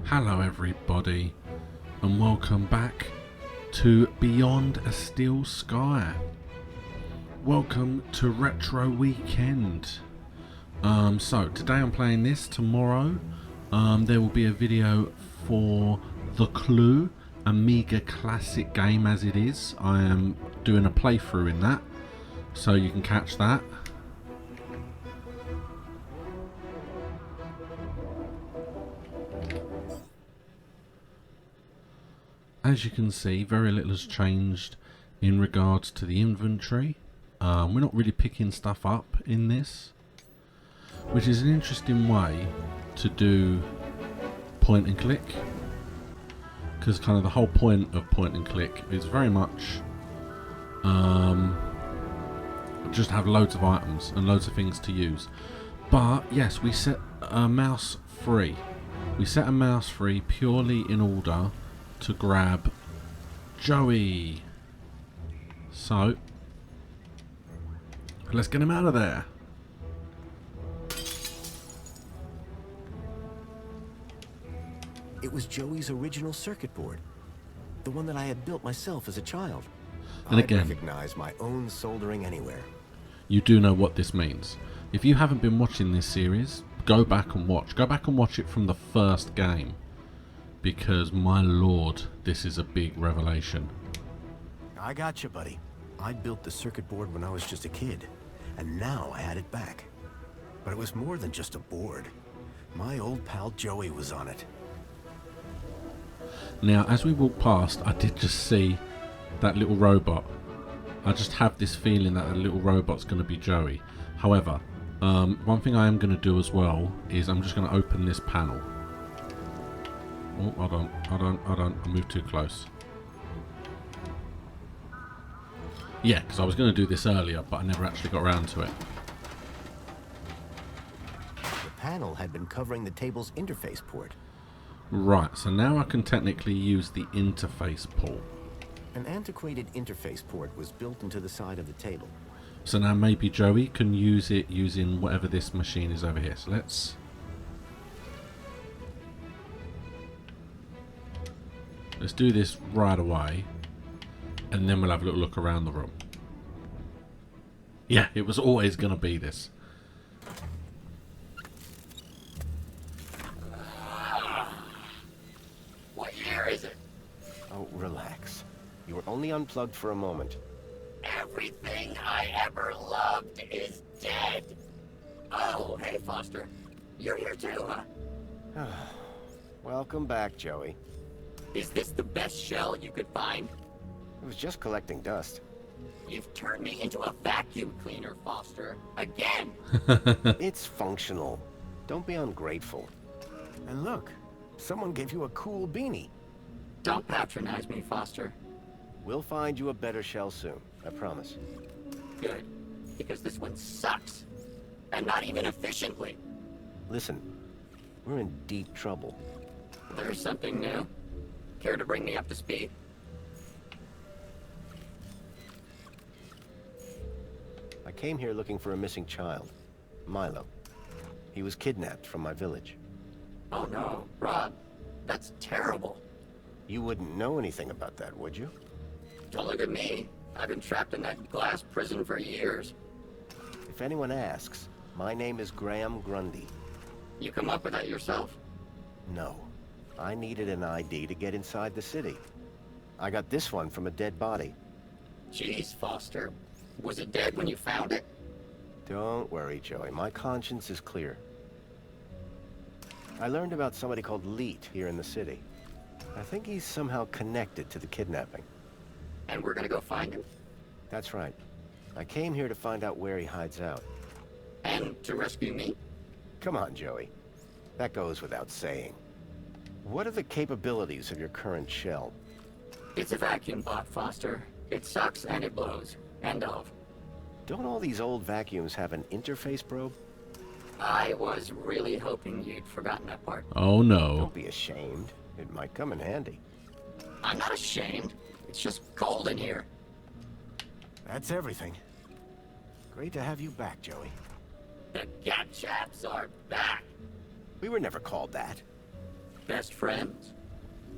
Hello everybody and welcome back to Beyond a Steel Sky. Welcome to Retro Weekend. So today I'm playing this. Tomorrow there will be a video for The Clue, Amiga classic game as it is. I am doing a playthrough in that, so you can catch that. As you can see, very little has changed in regards to the inventory. We're not really picking stuff up in this, which is an interesting way to do point and click, because kind of the whole point of point and click is very much just have loads of items and loads of things to use. But yes, we set a mouse free. We set a mouse free purely in order to grab Joey. So let's get him out of there. It was Joey's original circuit board, the one that I had built myself as a child. And again, I'd recognize my own soldering anywhere. You do know what this means. If you haven't been watching this series, go back and watch. Go back and watch it from the first game, because my lord, this is a big revelation. I got you, buddy. I built the circuit board when I was just a kid, and now I had it back. But it was more than just a board. My old pal Joey was on it. Now, as we walk past, I did just see that little robot. I just have this feeling that the little robot's going to be Joey. However, one thing I am going to do as well is I'm just going to open this panel. Oh, hold on, I moved too close. Yeah, because I was going to do this earlier, but I never actually got around to it. The panel had been covering the table's interface port. Right, so now I can technically use the interface port. An antiquated interface port was built into the side of the table. So now maybe Joey can use it using whatever this machine is over here. So let's do this right away, and then we'll have a little look around the room. Yeah, it was always going to be this. What year is it? Oh, relax. You were only unplugged for a moment. Everything I ever loved is dead. Oh, hey, Foster. You're here too, huh? Welcome back, Joey. Is this the best shell you could find? It was just collecting dust. You've turned me into a vacuum cleaner, Foster. Again! It's functional. Don't be ungrateful. And look, someone gave you a cool beanie. Don't patronize me, Foster. We'll find you a better shell soon, I promise. Good. Because this one sucks. And not even efficiently. Listen, we're in deep trouble. There's something new. Care to bring me up to speed? I came here looking for a missing child, Milo. He was kidnapped from my village. Oh no, Rob. That's terrible. You wouldn't know anything about that, would you? Don't look at me. I've been trapped in that glass prison for years. If anyone asks, my name is Graham Grundy. You come up with that yourself? No. I needed an ID to get inside the city. I got this one from a dead body. Jeez, Foster. Was it dead when you found it? Don't worry, Joey. My conscience is clear. I learned about somebody called Leet here in the city. I think he's somehow connected to the kidnapping. And we're gonna go find him? That's right. I came here to find out where he hides out. And to rescue me? Come on, Joey. That goes without saying. What are the capabilities of your current shell? It's a vacuum bot, Foster. It sucks and it blows. End of. Don't all these old vacuums have an interface probe? I was really hoping you'd forgotten that part. Oh no. Don't be ashamed. It might come in handy. I'm not ashamed. It's just cold in here. That's everything. Great to have you back, Joey. The cat chaps are back. We were never called that. Best friends?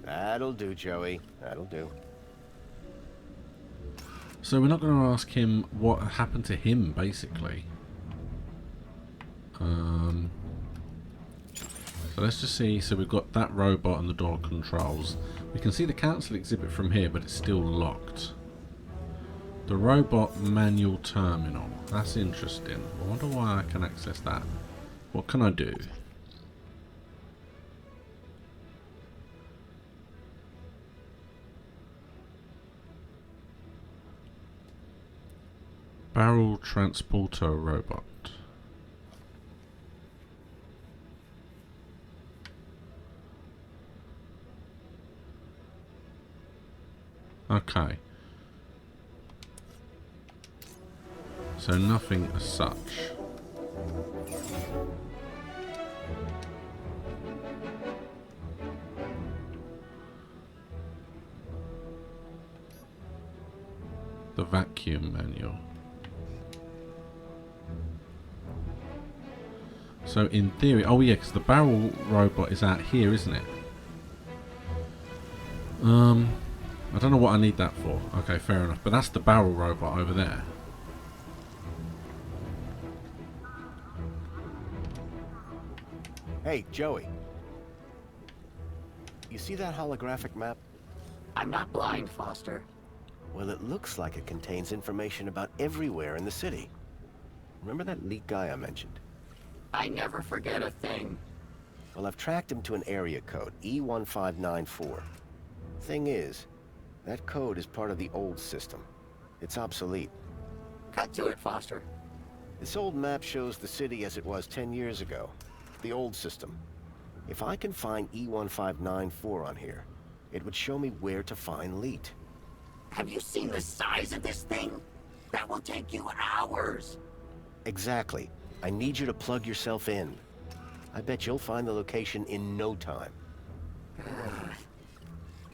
That'll do, Joey. That'll do. So we're not going to ask him what happened to him, basically. So let's just see. So we've got that robot and the door controls. We can see the council exhibit from here, but it's still locked. The robot manual terminal. That's interesting. I wonder why I can access that. What can I do? Barrel transporter robot. Okay. So nothing as such. The vacuum manual. So in theory, oh yeah, because the barrel robot is out here, isn't it? I don't know what I need that for. Okay, fair enough. But that's the barrel robot over there. Hey, Joey. You see that holographic map? I'm not blind, Foster. Well, it looks like it contains information about everywhere in the city. Remember that leak guy I mentioned? I never forget a thing. Well, I've tracked him to an area code, E1594. Thing is, that code is part of the old system. It's obsolete. Cut to it, Foster. This old map shows the city as it was 10 years ago. The old system. If I can find E1594 on here, it would show me where to find Leet. Have you seen the size of this thing? That will take you hours. Exactly. I need you to plug yourself in. I bet you'll find the location in no time.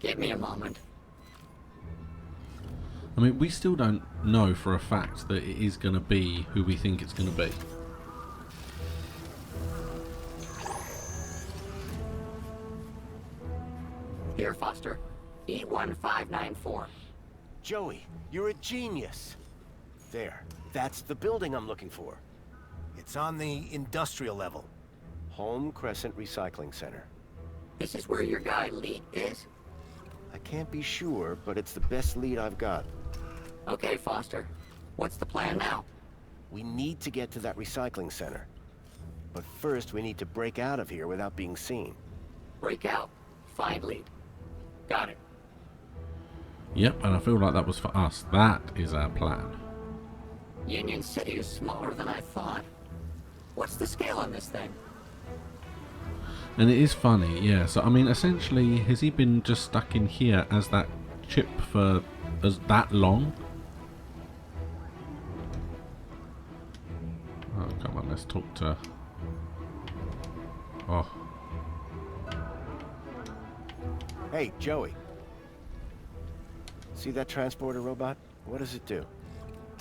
Give me a moment. I mean, we still don't know for a fact that it is going to be who we think it's going to be. Here, Foster. E1594. Joey, you're a genius. There. That's the building I'm looking for. It's on the industrial level. Home Crescent Recycling Center. This is where your guy Lee is? I can't be sure, but it's the best lead I've got. Okay, Foster. What's the plan now? We need to get to that recycling center. But first, we need to break out of here without being seen. Break out. Find Lead. Got it. Yep, and I feel like that was for us. That is our plan. Union City is smaller than I thought. What's the scale on this thing? And it is funny, yeah. So, I mean, essentially, has he been just stuck in here as that chip for as that long? Oh, come on, let's talk to... Oh. Hey, Joey. See that transporter robot? What does it do?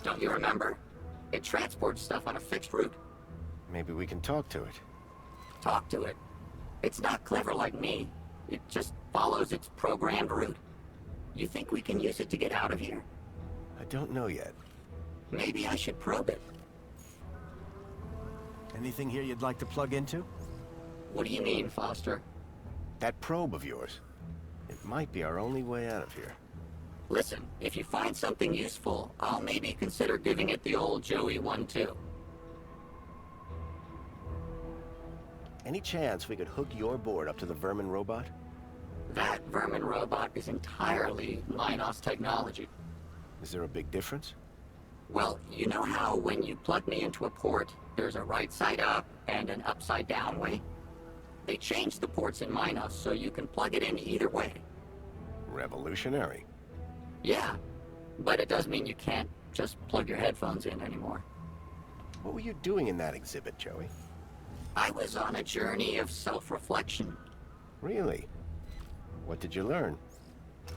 Don't you remember? It transports stuff on a fixed route. Maybe we can talk to it. Talk to it. It's not clever like me. It just follows its programmed route. You think we can use it to get out of here? I don't know yet. Maybe I should probe it. Anything here you'd like to plug into? What do you mean, Foster? That probe of yours. It might be our only way out of here. Listen, if you find something useful, I'll maybe consider giving it the old Joey one too. Any chance we could hook your board up to the vermin robot? That vermin robot is entirely Minos technology. Is there a big difference? Well, you know how when you plug me into a port, there's a right side up and an upside down way? They changed the ports in Minos so you can plug it in either way. Revolutionary. Yeah, but it does mean you can't just plug your headphones in anymore. What were you doing in that exhibit, Joey? I was on a journey of self-reflection. Really? What did you learn?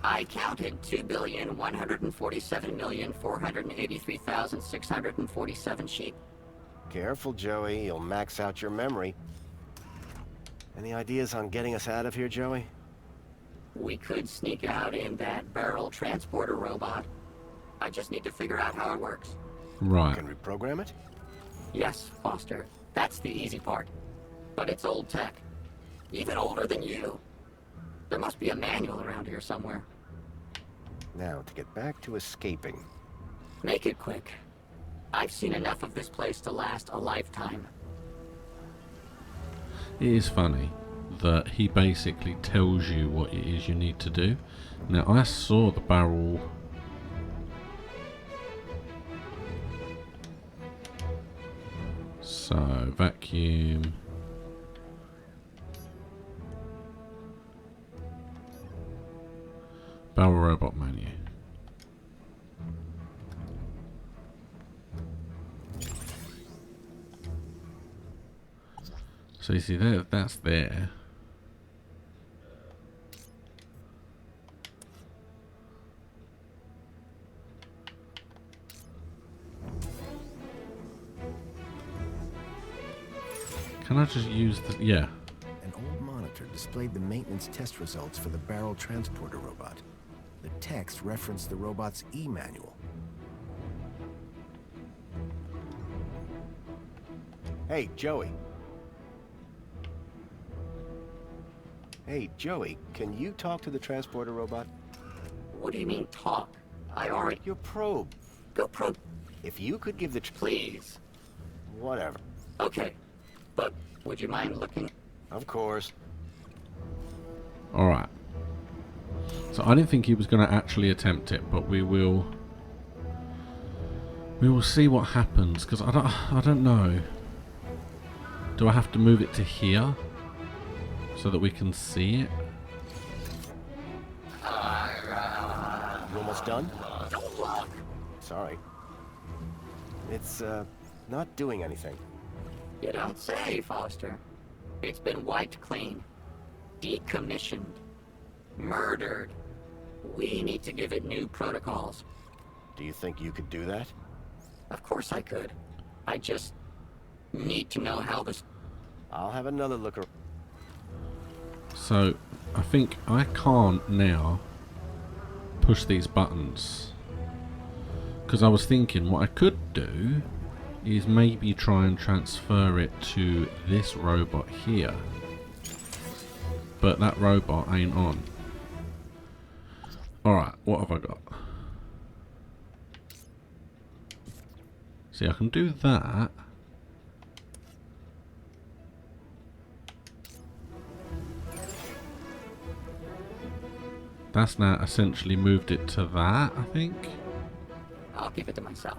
I counted 2,147,483,647 sheep. Careful, Joey. You'll max out your memory. Any ideas on getting us out of here, Joey? We could sneak out in that barrel transporter robot. I just need to figure out how it works. Right. Can we program it? Yes, Foster. That's the easy part. But it's old tech. Even older than you. There must be a manual around here somewhere. Now, to get back to escaping. Make it quick. I've seen enough of this place to last a lifetime. It is funny that he basically tells you what it is you need to do. Now, I saw the barrel. So, vacuum. Barrel robot menu. So you see there, that's there. Can I just use the, yeah. An old monitor displayed the maintenance test results for the barrel transporter robot. The text referenced the robot's e-manual. Hey, Joey. Hey, Joey, can you talk to the transporter robot? What do you mean, talk? I already... Your probe. Go probe. If you could give the... Please. Whatever. Okay. But would you mind looking? Of course. Alright. So I didn't think he was going to actually attempt it, but we will see what happens, because I don't know. Do I have to move it to here so that we can see it? You almost done? Don't look. Sorry. It's, not doing anything. You don't say, Foster. It's been wiped clean. Decommissioned. Murdered. We need to give it new protocols. Do you think you could do that? Of course I could. I just need to know how this... I'll have another look around. So I think I can't now push these buttons, because I was thinking what I could do is maybe try and transfer it to this robot here, but that robot ain't on. Alright, what have I got? See, I can do that. That's now essentially moved it to that, I think. I'll give it to myself.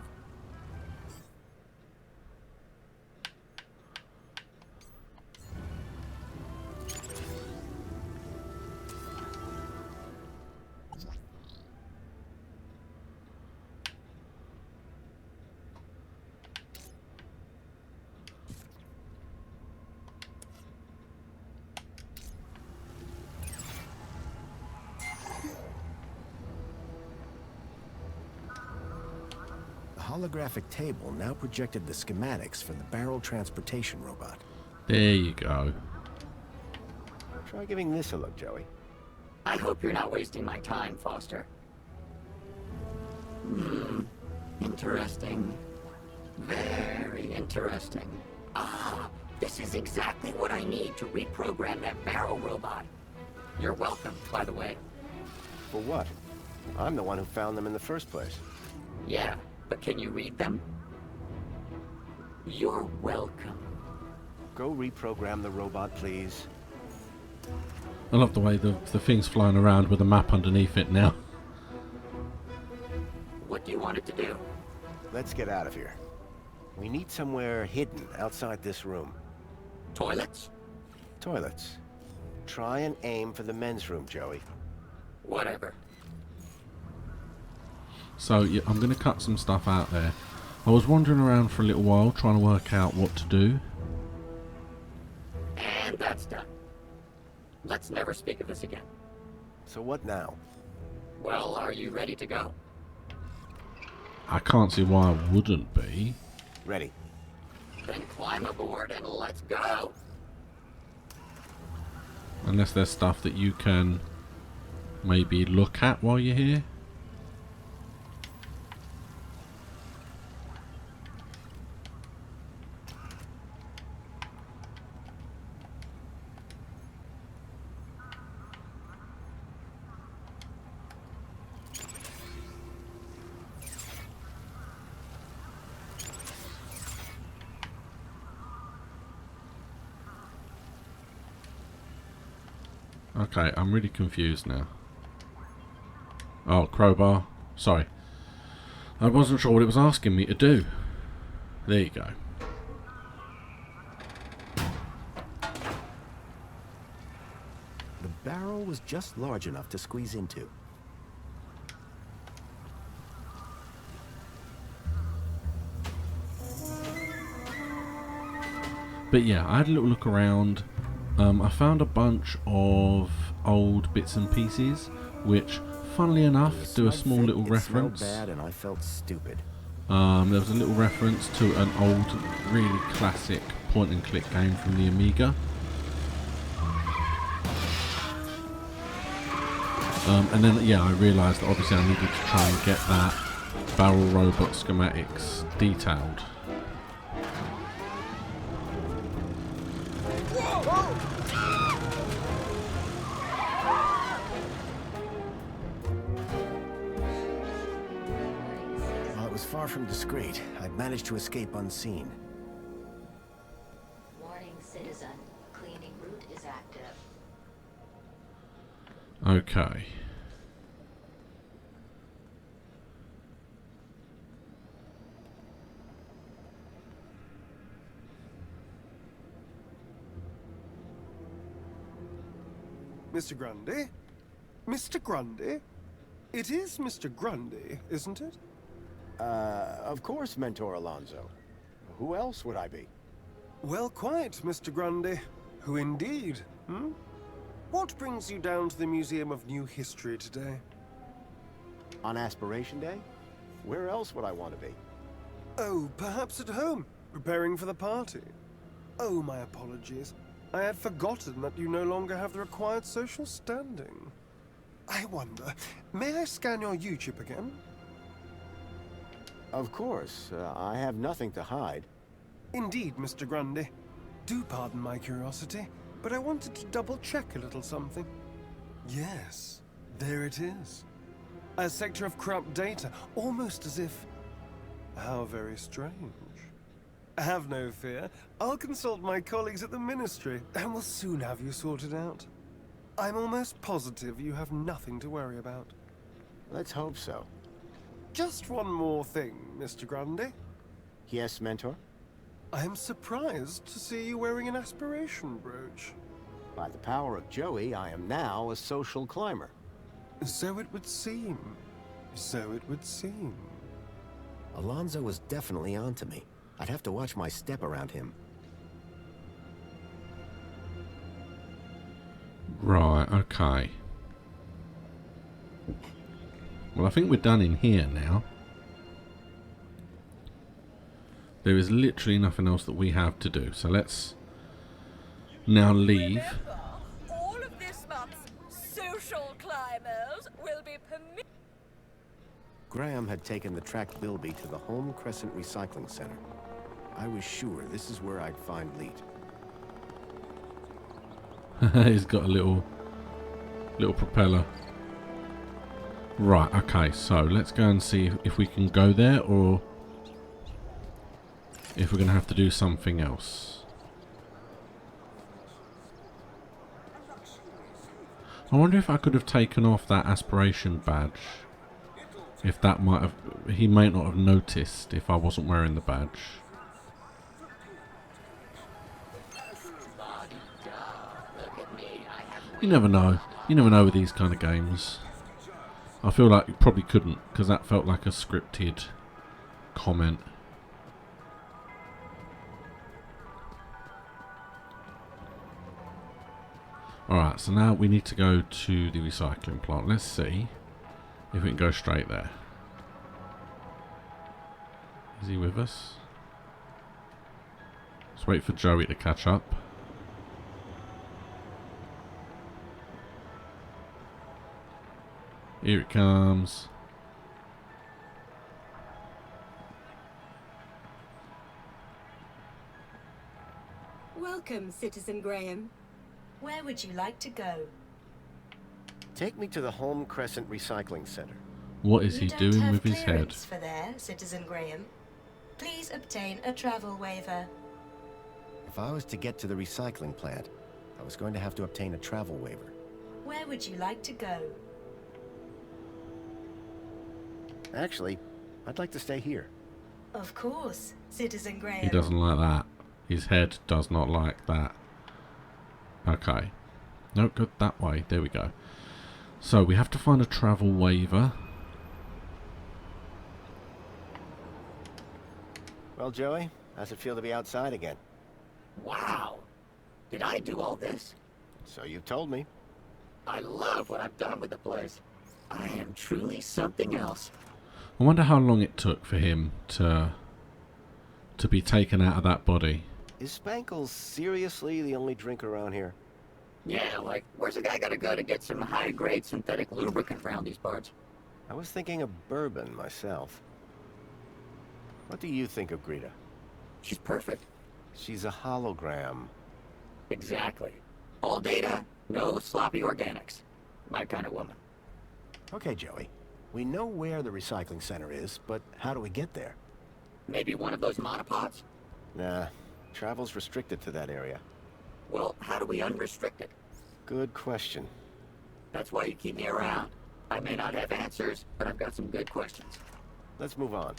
The holographic table now projected the schematics for the barrel transportation robot. There you go. Try giving this a look, Joey. I hope you're not wasting my time, Foster. Interesting. Very interesting. Ah, this is exactly what I need to reprogram that barrel robot. You're welcome, by the way. For what? I'm the one who found them in the first place. Yeah, but can you read them? You're welcome. Go reprogram the robot, please. I love the way the thing's flying around with a map underneath it now. What do you want it to do? Let's get out of here. We need somewhere hidden outside this room. Toilets? Toilets. Try and aim for the men's room, Joey. Whatever. So yeah, I'm going to cut some stuff out there. I was wandering around for a little while trying to work out what to do. And that's done. Let's never speak of this again. So what now? Well, are you ready to go? I can't see why I wouldn't be. Ready. Then climb aboard and let's go. Unless there's stuff that you can maybe look at while you're here. Okay, I'm really confused now. Oh, crowbar. Sorry. I wasn't sure what it was asking me to do. There you go. The barrel was just large enough to squeeze into. But yeah, I had a little look around. I found a bunch of old bits and pieces, which, funnily enough, do a small little reference. It smelled bad and I felt stupid. There was a little reference to an old, really classic point-and-click game from the Amiga. And then, yeah, I realised that obviously I needed to try and get that barrel robot schematics detailed. While it was far from discreet, I'd managed to escape unseen. Warning, citizen. Cleaning route is active. Okay. Mr. Grundy? Mr. Grundy? It is Mr. Grundy, isn't it? Of course, Mentor Alonso. Who else would I be? Well, quite, Mr. Grundy. Who indeed, hmm? What brings you down to the Museum of New History today? On Aspiration Day? Where else would I want to be? Oh, perhaps at home, preparing for the party. Oh, my apologies. I had forgotten that you no longer have the required social standing. I wonder, may I scan your U-chip again? Of course. I have nothing to hide. Indeed, Mr. Grundy. Do pardon my curiosity, but I wanted to double-check a little something. Yes, there it is. A sector of corrupt data, almost as if... How very strange. Have no fear. I'll consult my colleagues at the Ministry, and we'll soon have you sorted out. I'm almost positive you have nothing to worry about. Let's hope so. Just one more thing, Mr. Grundy. Yes, Mentor? I am surprised to see you wearing an aspiration brooch. By the power of Joey, I am now a social climber. So it would seem. So it would seem. Alonso was definitely onto me. I'd have to watch my step around him. Right, okay. Well, I think we're done in here now. There is literally nothing else that we have to do. So let's now leave. Remember, all of this month's social climbers will be permitted. Graham had taken the tracked Bilby to the Home Crescent Recycling Center. I was sure this is where I'd find Leet. He's got a little propeller. Right, okay, so let's go and see if we can go there or if we're going to have to do something else. I wonder if I could have taken off that aspiration badge. If that might have... He may not have noticed if I wasn't wearing the badge. You never know. You never know with these kind of games. I feel like you probably couldn't, because that felt like a scripted comment. Alright, so now we need to go to the recycling plant. Let's see if we can go straight there. Is he with us? Let's wait for Joey to catch up. Here it comes. Welcome, Citizen Graham. Where would you like to go? Take me to the Home Crescent Recycling Center. What is he You don't doing have with his head? clearance for there, Citizen Graham. Please obtain a travel waiver. If I was to get to the recycling plant, I was going to have to obtain a travel waiver. Where would you like to go? Actually, I'd like to stay here. Of course, Citizen Graham. He doesn't like that. His head does not like that. Okay. No, good that way. There we go. So we have to find a travel waiver. Well, Joey, how's it feel to be outside again? Wow. Did I do all this? So you told me. I love what I've done with the place. I am truly something else. I wonder how long it took for him to be taken out of that body. Is Spankles seriously the only drink around here? Yeah, like, where's a guy gotta go to get some high-grade synthetic lubricant around these parts? I was thinking of bourbon myself. What do you think of Greta? She's perfect. She's a hologram. Exactly. All data, no sloppy organics. My kind of woman. Okay, Joey. We know where the recycling center is, but how do we get there? Maybe one of those monopods? Nah, travel's restricted to that area. Well, how do we unrestrict it? Good question. That's why you keep me around. I may not have answers, but I've got some good questions. Let's move on.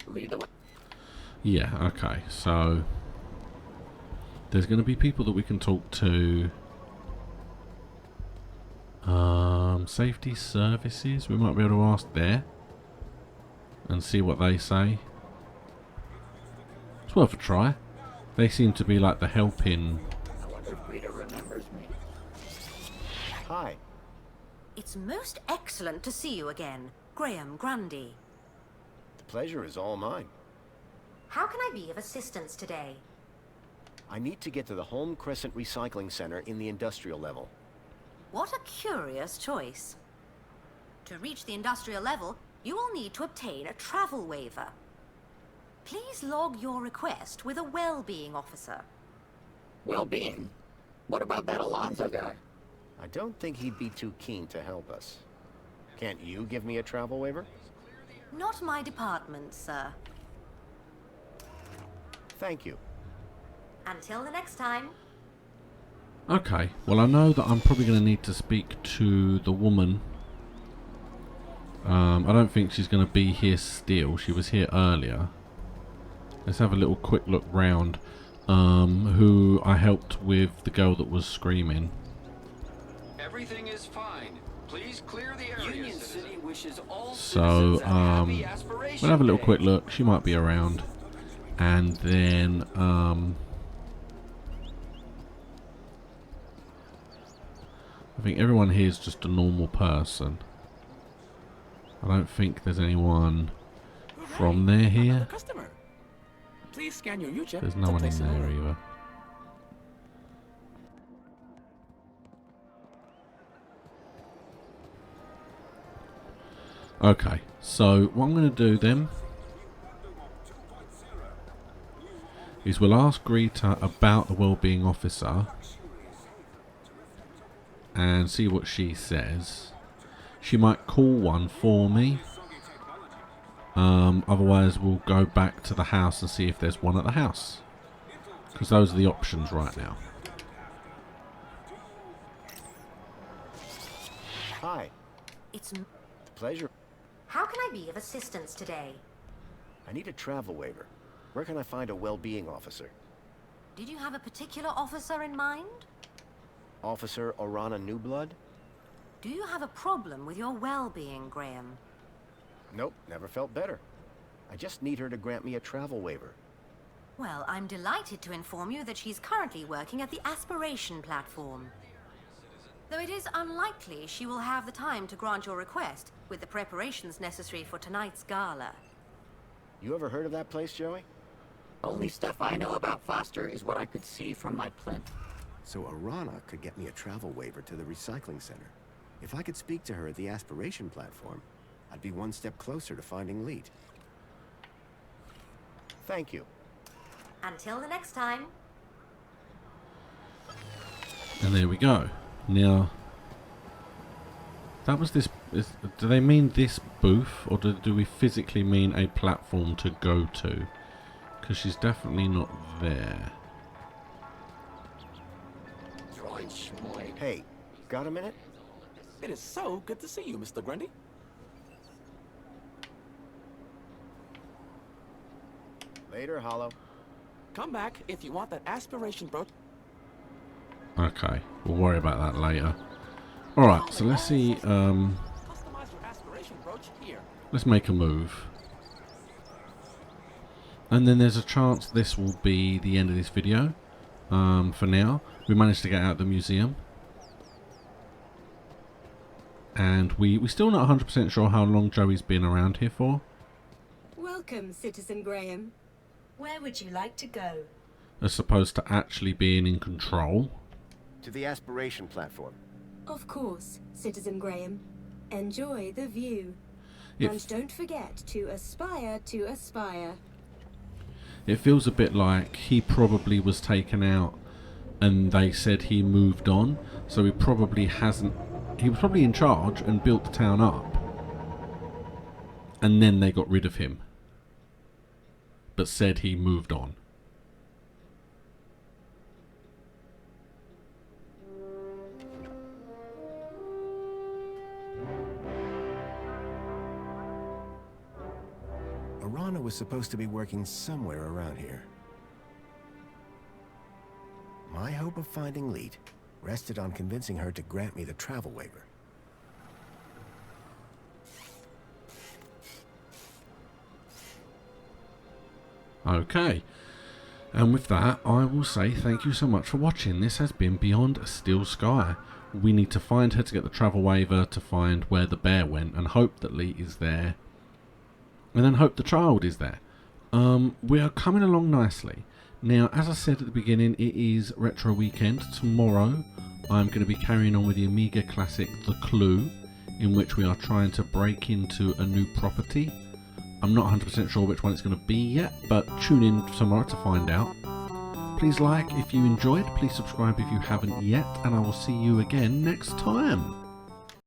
Lead the way. Yeah, okay. So there's going to be people that we can talk to. Safety services. We might be able to ask there and see what they say. It's worth a try. They seem to be like the helping. I wonder if Rita remembers me. Hi. It's most excellent to see you again, Graham Grundy. The pleasure is all mine. How can I be of assistance today? I need to get to the Home Crescent Recycling Center in the industrial level. What a curious choice. To reach the industrial level, you will need to obtain a travel waiver. Please log your request with a well-being officer. Well-being? What about that Alonzo guy? I don't think he'd be too keen to help us. Can't you give me a travel waiver? Not my department, sir. Thank you. Until the next time. Okay, well I know that I'm probably going to need to speak to the woman. I don't think she's going to be here still. She was here earlier. Let's have a little quick look round. Who I helped with the girl that was screaming. Everything is fine. Please clear the area. Union City wishes all So, citizens a happy Aspiration we'll have a little Day. quick look. She might be around. And then, I think everyone here is just a normal person. I don't think there's anyone from there here. Customer. Please scan your U-chip. There's no to one in place an there order. either. Okay, so what I'm going to do then is we'll ask Greta about the wellbeing officer and see what she says. She might call one for me. Otherwise we'll go back to the house and see if there's one at the house, because those are the options right now. Hi. It's... Pleasure. How can I be of assistance today? I need a travel waiver. Where can I find a well-being officer? Did you have a particular officer in mind? Officer Orana Newblood? Do you have a problem with your well-being, Graham? Nope, never felt better. I just need her to grant me a travel waiver. Well, I'm delighted to inform you that she's currently working at the aspiration platform. Though it is unlikely she will have the time to grant your request with the preparations necessary for tonight's gala. You ever heard of that place, Joey? Only stuff I know about Foster is what I could see from my plinth. So Orana could get me a travel waiver to the recycling center. If I could speak to her at the aspiration platform, I'd be one step closer to finding Leet. Thank you. Until the next time. And there we go. Now, that was this. Do they mean this booth, or do we physically mean a platform to go to? Because she's definitely not there. Hey, got a minute? It is so good to see you, Mr. Grundy. Later, Hollow. Come back if you want that aspiration brooch. Okay, we'll worry about that later. Alright, so let's see, Customize your aspiration brooch here. let's make a move. And then there's a chance this will be the end of this video. For now, we managed to get out of the museum. And we're still not 100% sure how long Joey's been around here for. Welcome, Citizen Graham. Where would you like to go? As opposed to actually being in control. To the aspiration platform. Of course, Citizen Graham. Enjoy the view. It And don't forget to aspire to aspire. It feels a bit like he probably was taken out and they said he moved on. So he probably hasn't... He was probably in charge and built the town up. And then they got rid of him. But said he moved on. Arana was supposed to be working somewhere around here. My hope of finding Leet rested on convincing her to grant me the travel waiver. Okay. And with that, I will say thank you so much for watching. This has been Beyond a Steel Sky. We need to find her to get the travel waiver, to find where the bear went, and hope that Leet is there. And then hope the child is there. We are coming along nicely. Now, as I said at the beginning, it is Retro Weekend. Tomorrow, I'm going to be carrying on with the Amiga classic The Clue, in which we are trying to break into a new property. I'm not 100% sure which one it's going to be yet, but tune in tomorrow to find out. Please like if you enjoyed, please subscribe if you haven't yet, and I will see you again next time.